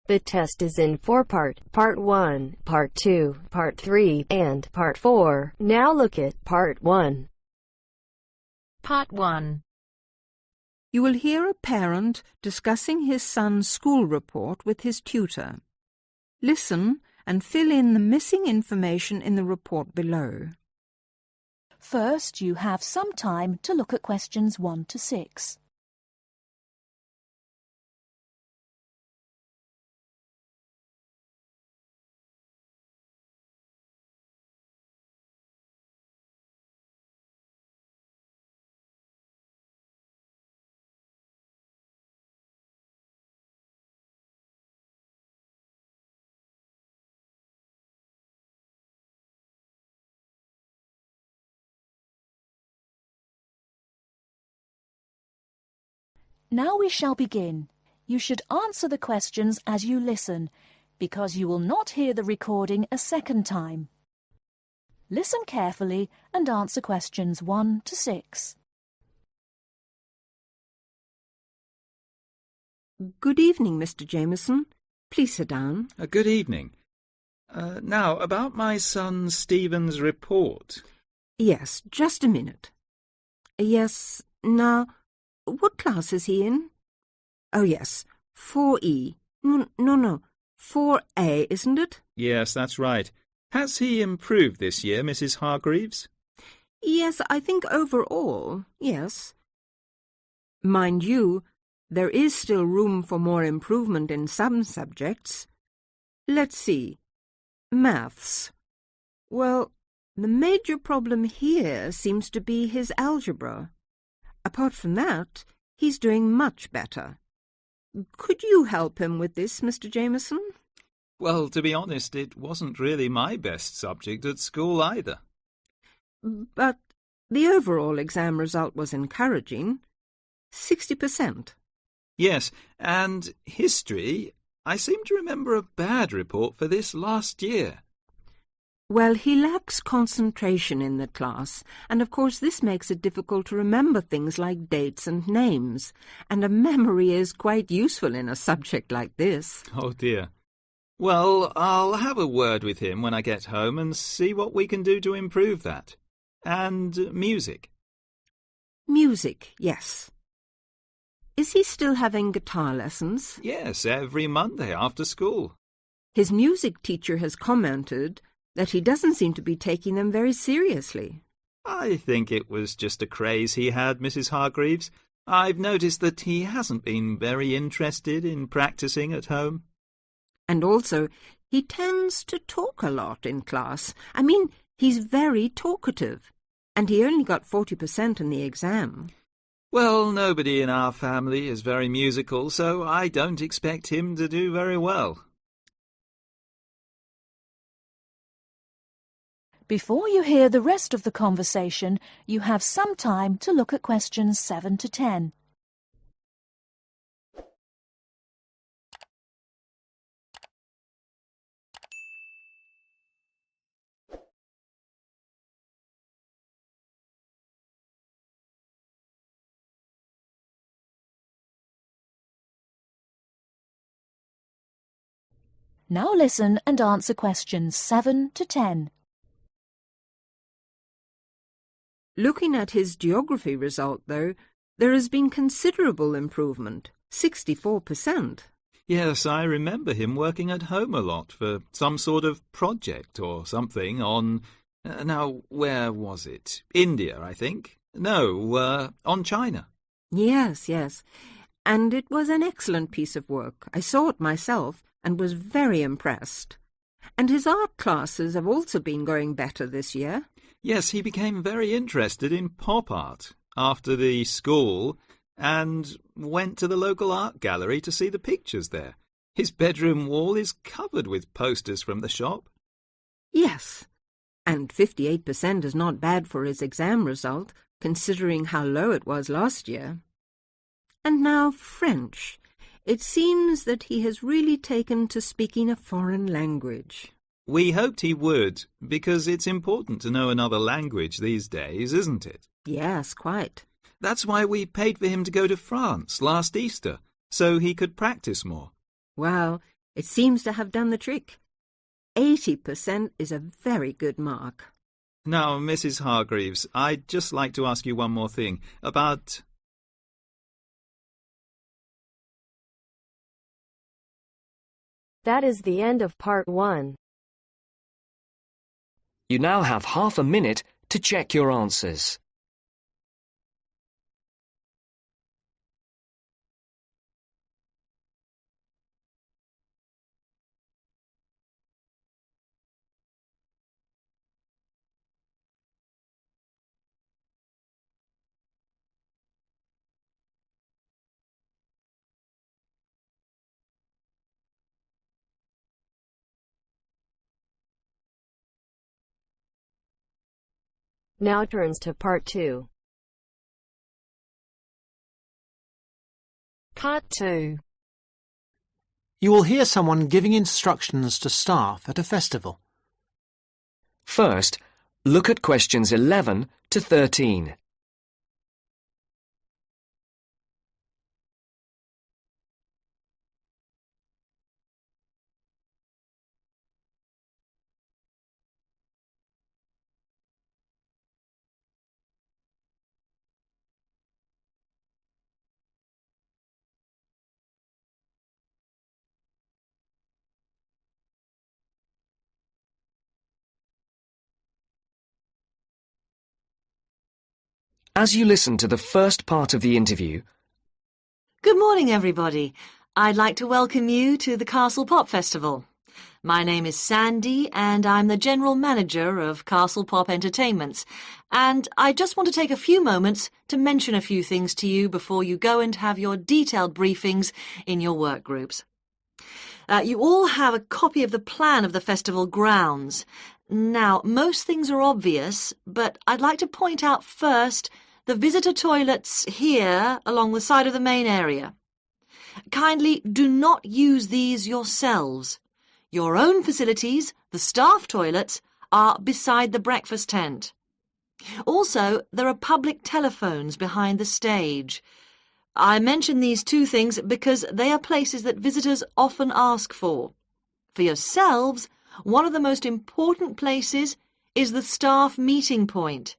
The test is in 4 parts: Part 1, Part 2, Part 3, and Part 4. Now look at Part 1. Part 1. You will hear a parent discussing his son's school report with his tutor. Listen and fill in the missing information in the report below. First, you have some time to look at questions 1 to 6. Now we shall begin. You should answer the questions as you listen, because you will not hear the recording a second time. Listen carefully and answer questions 1 to 6. Good evening, Mr. Jameson. Please sit down. Good evening. Now, about my son Stephen's report. Yes, just a minute. Yes, now, what class is he in? Oh, yes, 4E. No, 4A, isn't it? Yes, that's right. Has he improved this year, Mrs. Hargreaves? Yes, I think overall, yes. Mind you, there is still room for more improvement in some subjects. Let's see. Maths. Well, the major problem here seems to be his algebra. Apart from that, he's doing much better. Could you help him with this, Mr. Jameson? Well, to be honest, it wasn't really my best subject at school either. But the overall exam result was encouraging. 60%. Yes, and history, I seem to remember a bad report for this last year. Well, he lacks concentration in the class, and of course this makes it difficult to remember things like dates and names, and a memory is quite useful in a subject like this. Oh dear. Well, I'll have a word with him when I get home and see what we can do to improve that. And music. Music, yes. Is he still having guitar lessons? Yes, every Monday after school. His music teacher has commented that he doesn't seem to be taking them very seriously. I think it was just a craze he had, Mrs. Hargreaves. I've noticed that he hasn't been very interested in practising at home. And also, he tends to talk a lot in class. I mean, he's very talkative, and he only got 40% in the exam. Well, nobody in our family is very musical, so I don't expect him to do very well. Before you hear the rest of the conversation, you have some time to look at questions 7 to 10. Now listen and answer questions 7 to 10. Looking at his geography result, though, there has been considerable improvement, 64%. Yes, I remember him working at home a lot for some sort of project or something on... now, where was it? India, I think. No, on China. Yes. And it was an excellent piece of work. I saw it myself and was very impressed. And his art classes have also been going better this year. Yes, he became very interested in pop art after the school and went to the local art gallery to see the pictures there. His bedroom wall is covered with posters from the shop. Yes, and 58% is not bad for his exam result, considering how low it was last year. And now French. It seems that he has really taken to speaking a foreign language. We hoped he would, because it's important to know another language these days, isn't it? Yes, quite. That's why we paid for him to go to France last Easter, so he could practice more. Well, It seems to have done the trick. 80% is a very good mark. Now, Mrs. Hargreaves, I'd just like to ask you one more thing about... That is the end of part 1. You now have half a minute to check your answers. Now turns to part 2. Part 2. You will hear someone giving instructions to staff at a festival. First, look at questions 11 to 13. As you listen to the first part of the interview, Good morning, everybody. I'd like to welcome you to the Castle Pop Festival. My name is Sandy, and I'm the General Manager of Castle Pop Entertainments. And I just want to take a few moments to mention a few things to you before you go and have your detailed briefings in your work groups. You all have a copy of the plan of the festival grounds. Now, most things are obvious, but I'd like to point out first the visitor toilets here along the side of the main area. Kindly do not use these yourselves. Your own facilities, the staff toilets, are beside the breakfast tent. Also, there are public telephones behind the stage. I mention these two things because they are places that visitors often ask for. For yourselves, one of the most important places is the staff meeting point.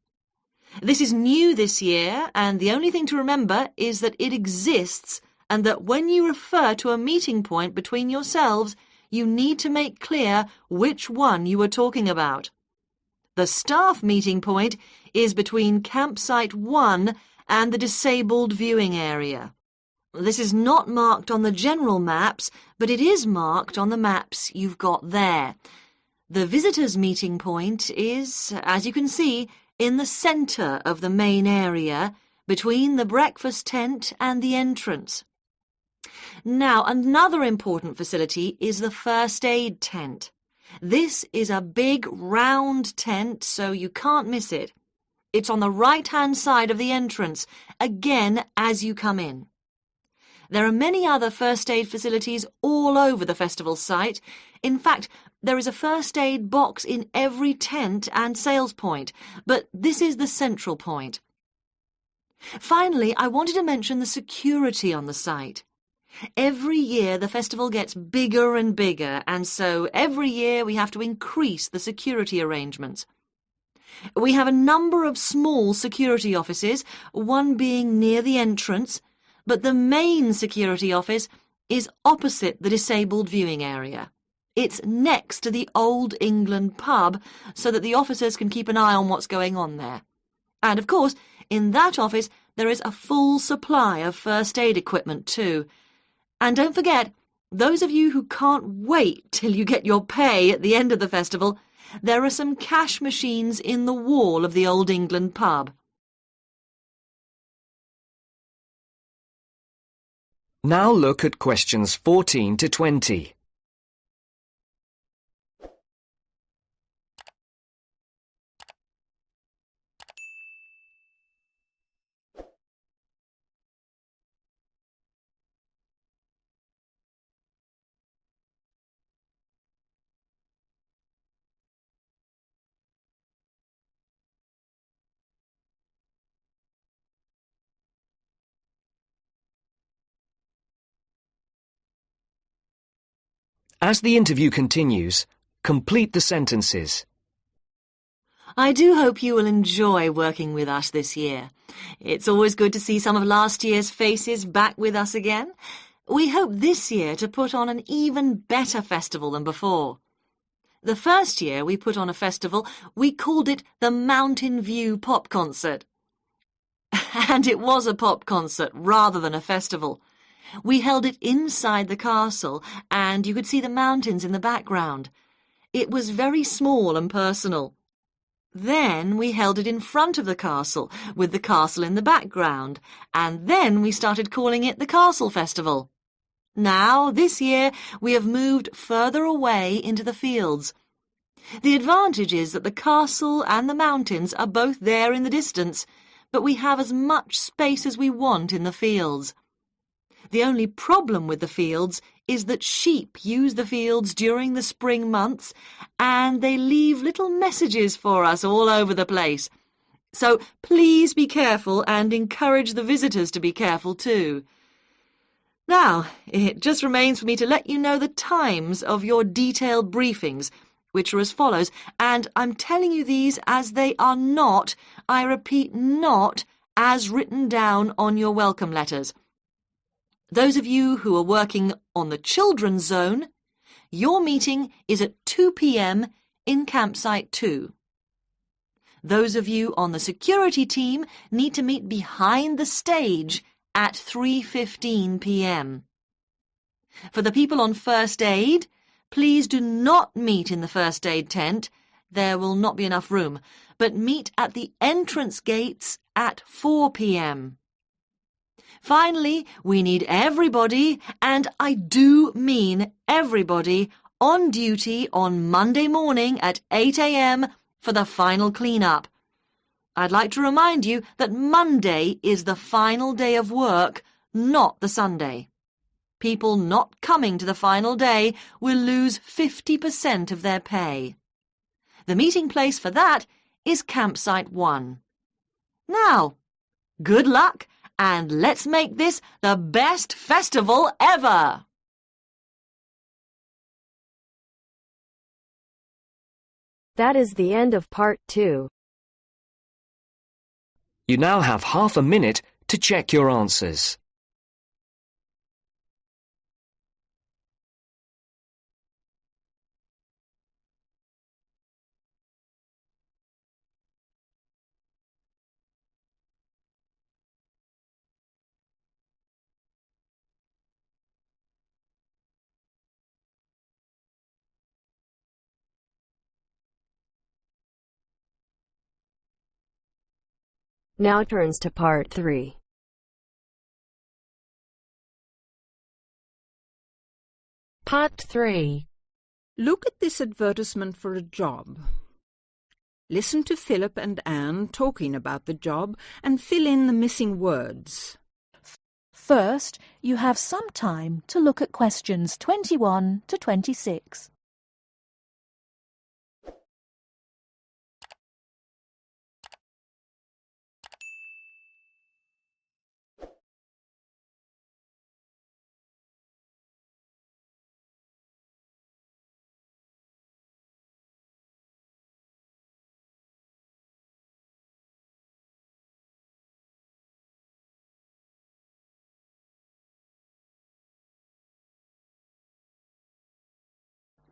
This is new this year, and the only thing to remember is that it exists and that when you refer to a meeting point between yourselves, you need to make clear which one you are talking about. The staff meeting point is between campsite 1 and the disabled viewing area. This is not marked on the general maps, but it is marked on the maps you've got there. The visitors' meeting point is, as you can see, in the centre of the main area, between the breakfast tent and the entrance. Now, another important facility is the first aid tent. This is a big round tent, so you can't miss it. It's on the right-hand side of the entrance, again as you come in. There are many other first aid facilities all over the festival site. In fact, there is a first aid box in every tent and sales point, but this is the central point. Finally, I wanted to mention the security on the site. Every year the festival gets bigger and bigger, and so every year we have to increase the security arrangements. We have a number of small security offices, one being near the entrance, but the main security office is opposite the disabled viewing area. It's next to the Old England pub, so that the officers can keep an eye on what's going on there. And, of course, in that office there is a full supply of first aid equipment too. And don't forget, those of you who can't wait till you get your pay at the end of the festival, there are some cash machines in the wall of the Old England pub. now look at questions 14 to 20. As the interview continues, complete the sentences. I do hope you will enjoy working with us this year. It's always good to see some of last year's faces back with us again. We hope this year to put on an even better festival than before. The first year we put on a festival, we called it the Mountain View Pop Concert. And it was a pop concert rather than a festival. We held it inside the castle, and you could see the mountains in the background. It was very small and personal. Then we held it in front of the castle, with the castle in the background, and then we started calling it the Castle Festival. Now, this year, we have moved further away into the fields. The advantage is that the castle and the mountains are both there in the distance, but we have as much space as we want in the fields. The only problem with the fields is that sheep use the fields during the spring months, and they leave little messages for us all over the place. So please be careful and encourage the visitors to be careful too. Now, it just remains for me to let you know the times of your detailed briefings, which are as follows, and I'm telling you these as they are not, I repeat, not as written down on your welcome letters. Those of you who are working on the children's zone, your meeting is at 2 p.m. in campsite 2. Those of you on the security team need to meet behind the stage at 3:15 p.m. For the people on first aid, please do not meet in the first aid tent. There will not be enough room, but meet at the entrance gates at 4 p.m. Finally, we need everybody, and I do mean everybody, on duty on Monday morning at 8 a.m. for the final clean-up. I'd like to remind you that Monday is the final day of work, not the Sunday. People not coming to the final day will lose 50% of their pay. The meeting place for that is campsite 1. Now, good luck, and let's make this the best festival ever! That is the end of part 2. You now have half a minute to check your answers. Now turns to part 3. Part 3. Look at this advertisement for a job. Listen to Philip and Anne talking about the job and fill in the missing words. First, you have some time to look at questions 21 to 26.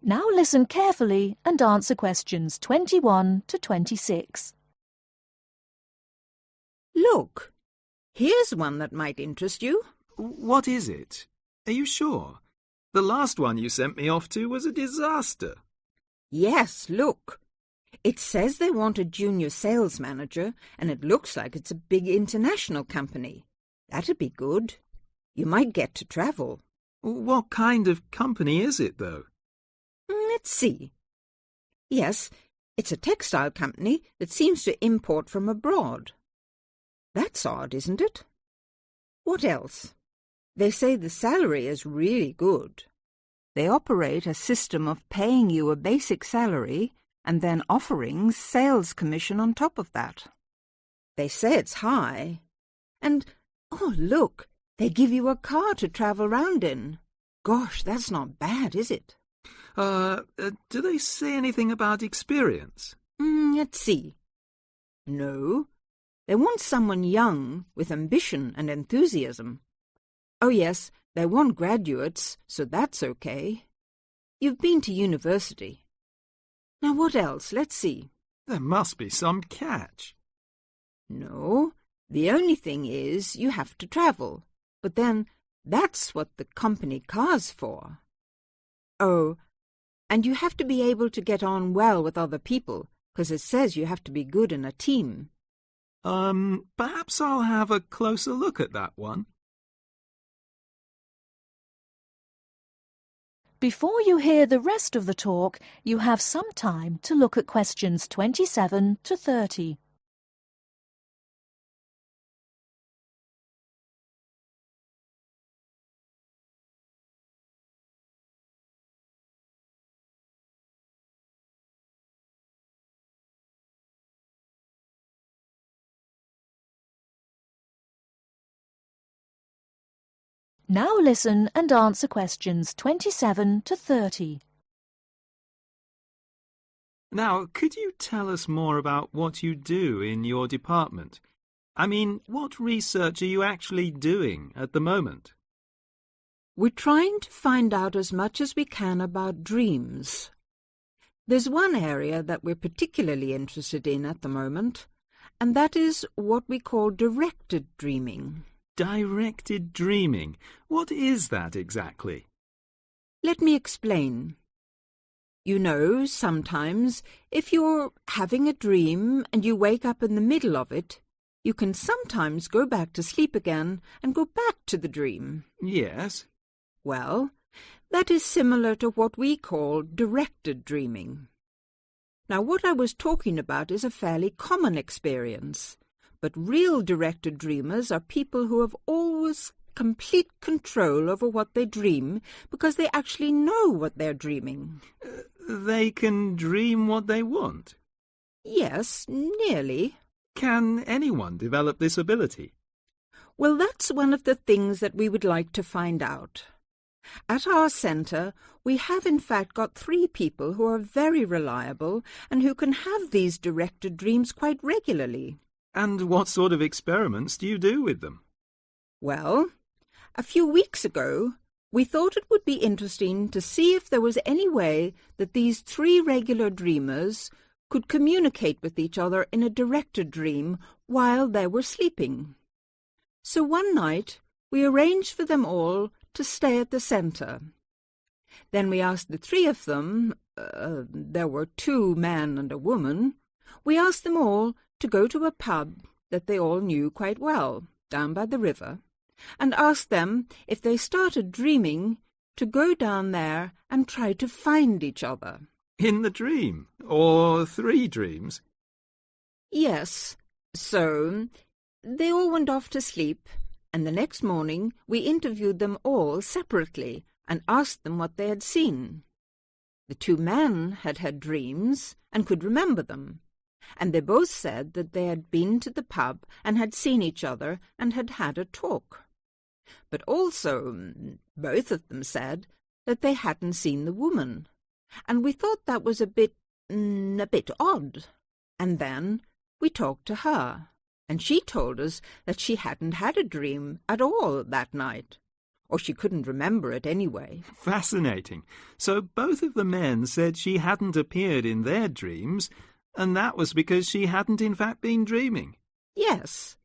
Now listen carefully and answer questions 21 to 26. Look, here's one that might interest you. What is it? Are you sure? The last one you sent me off to was a disaster. Yes, look. It says they want a junior sales manager, and it looks like it's a big international company. That'd be good. You might get to travel. What kind of company is it, though? Let's see. Yes, it's a textile company that seems to import from abroad. That's odd, isn't it? What else? They say the salary is really good. They operate a system of paying you a basic salary and then offering sales commission on top of that. They say it's high. And, oh, look, they give you a car to travel round in. Gosh, that's not bad, is it? Do they say anything about experience? Let's see. No, they want someone young with ambition and enthusiasm. Oh yes, they want graduates, so that's okay. You've been to university. Now what else? Let's see. There must be some catch. No, the only thing is you have to travel. But then that's what the company car's for. Oh, and you have to be able to get on well with other people, because it says you have to be good in a team. Perhaps I'll have a closer look at that one. Before you hear the rest of the talk, you have some time to look at questions 27 to 30. Now listen and answer questions 27 to 30. Now, could you tell us more about what you do in your department? I mean, what research are you actually doing at the moment? We're trying to find out as much as we can about dreams. There's one area that we're particularly interested in at the moment, and that is what we call directed dreaming. Directed dreaming. What is that exactly? Let me explain. You know, sometimes, if you're having a dream and you wake up in the middle of it, you can sometimes go back to sleep again and go back to the dream. Yes. Well, that is similar to what we call directed dreaming. Now, what I was talking about is a fairly common experience. But real directed dreamers are people who have always complete control over what they dream because they actually know what they're dreaming. They can dream what they want? Yes, nearly. Can anyone develop this ability? Well, that's one of the things that we would like to find out. At our centre, we have in fact got 3 people who are very reliable and who can have these directed dreams quite regularly. And what sort of experiments do you do with them? Well, a few weeks ago, we thought it would be interesting to see if there was any way that these 3 regular dreamers could communicate with each other in a directed dream while they were sleeping. So one night, we arranged for them all to stay at the centre. Then we asked the 3 of them, there were 2 men and a woman, we asked them all to go to a pub that they all knew quite well, down by the river, and asked them if they started dreaming to go down there and try to find each other. In the dream? Or 3 dreams? Yes. So they all went off to sleep, and the next morning we interviewed them all separately and asked them what they had seen. The 2 men had had dreams and could remember them, and they both said that they had been to the pub and had seen each other and had had a talk. But also, both of them said that they hadn't seen the woman, and we thought that was a bit odd. And then we talked to her, and she told us that she hadn't had a dream at all that night, or she couldn't remember it anyway. Fascinating. So both of the men said she hadn't appeared in their dreams, and that was because she hadn't in fact been dreaming. Yes,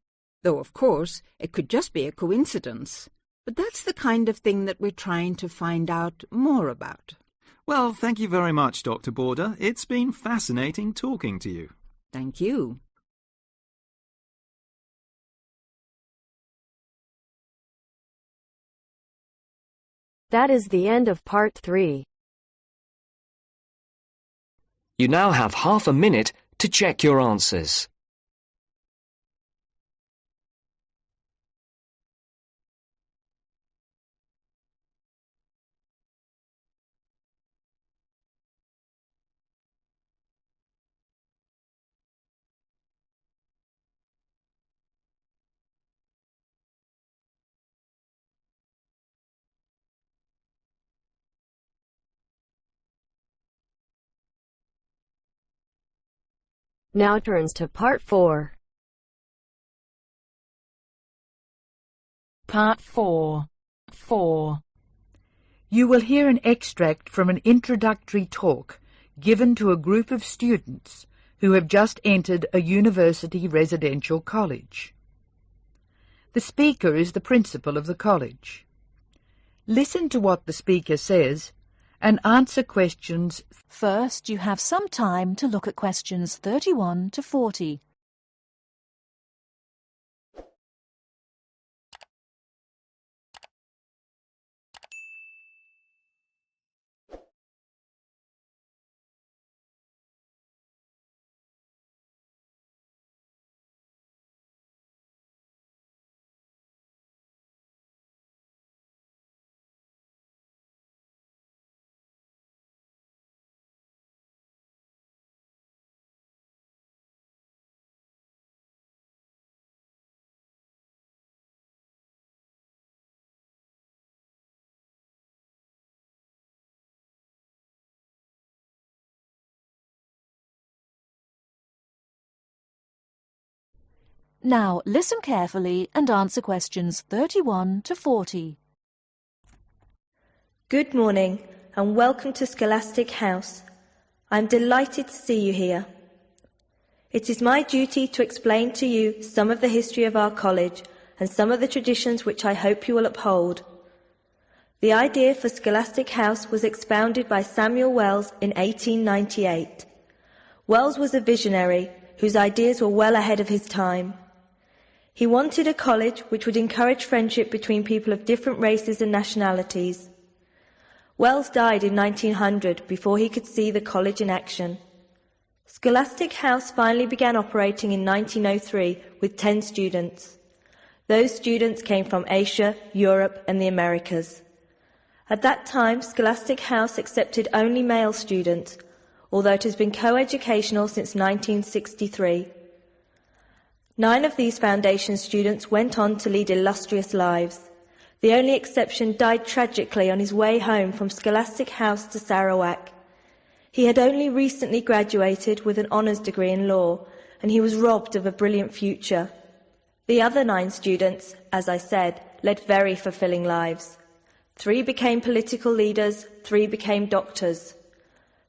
though of course it could just be a coincidence. But that's the kind of thing that we're trying to find out more about. Well, thank you very much, Dr. Border. It's been fascinating talking to you. Thank you. That is the end of part 3. You now have half a minute to check your answers. Now turns to Part 4. Part 4. 4. You will hear an extract from an introductory talk given to a group of students who have just entered a university residential college. The speaker is the principal of the college. Listen to what the speaker says and answer questions. First, you have some time to look at questions 31 to 40. Now, listen carefully and answer questions 31 to 40. Good morning and welcome to Scholastic House. I'm delighted to see you here. It is my duty to explain to you some of the history of our college and some of the traditions which I hope you will uphold. The idea for Scholastic House was expounded by Samuel Wells in 1898. Wells was a visionary whose ideas were well ahead of his time. He wanted a college which would encourage friendship between people of different races and nationalities. Wells died in 1900 before he could see the college in action. Scholastic House finally began operating in 1903 with 10 students. Those students came from Asia, Europe and the Americas. At that time, Scholastic House accepted only male students, although it has been co-educational since 1963. 9 of these foundation students went on to lead illustrious lives. The only exception died tragically on his way home from Scholastic House to Sarawak. He had only recently graduated with an honours degree in law, and he was robbed of a brilliant future. The other 9 students, as I said, led very fulfilling lives. 3 became political leaders, 3 became doctors.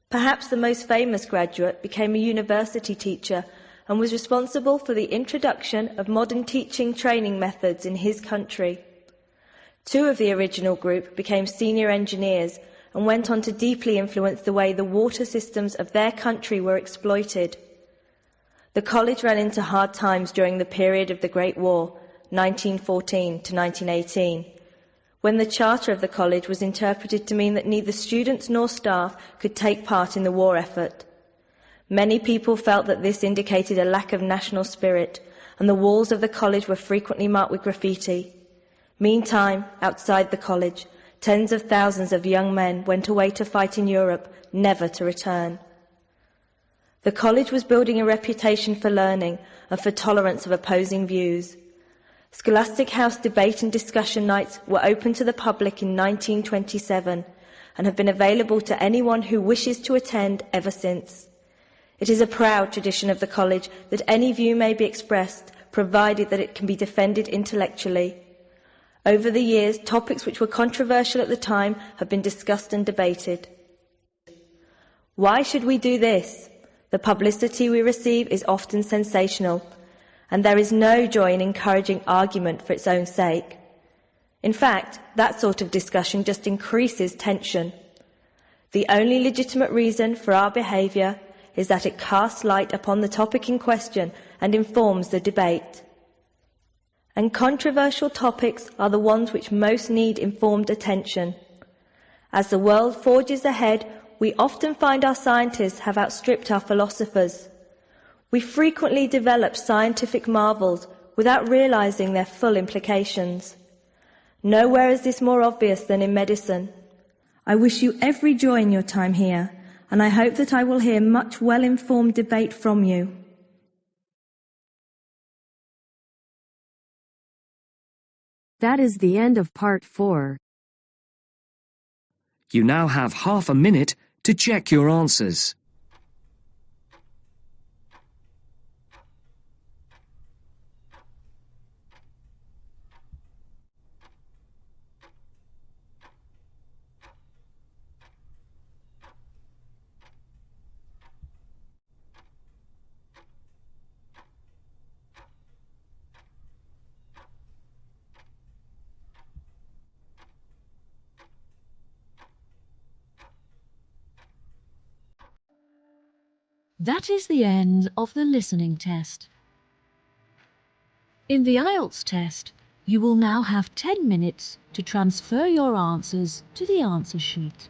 Perhaps the most famous graduate became a university teacher and was responsible for the introduction of modern teaching training methods in his country. 2 of the original group became senior engineers and went on to deeply influence the way the water systems of their country were exploited. The college ran into hard times during the period of the Great War, 1914 to 1918, when the charter of the college was interpreted to mean that neither students nor staff could take part in the war effort. Many people felt that this indicated a lack of national spirit, and the walls of the college were frequently marked with graffiti. Meantime, outside the college, tens of thousands of young men went away to fight in Europe, never to return. The college was building a reputation for learning and for tolerance of opposing views. Scholastic House debate and discussion nights were open to the public in 1927 and have been available to anyone who wishes to attend ever since. It is a proud tradition of the college that any view may be expressed, provided that it can be defended intellectually. Over the years, topics which were controversial at the time have been discussed and debated. Why should we do this? The publicity we receive is often sensational, and there is no joy in encouraging argument for its own sake. In fact, that sort of discussion just increases tension. The only legitimate reason for our behaviour is that it casts light upon the topic in question and informs the debate. And controversial topics are the ones which most need informed attention. As the world forges ahead, we often find our scientists have outstripped our philosophers. We frequently develop scientific marvels without realizing their full implications. Nowhere is this more obvious than in medicine. I wish you every joy in your time here, and I hope that I will hear much well-informed debate from you. That is the end of Part 4. You now have half a minute to check your answers. That is the end of the listening test. In the IELTS test, you will now have 10 minutes to transfer your answers to the answer sheet.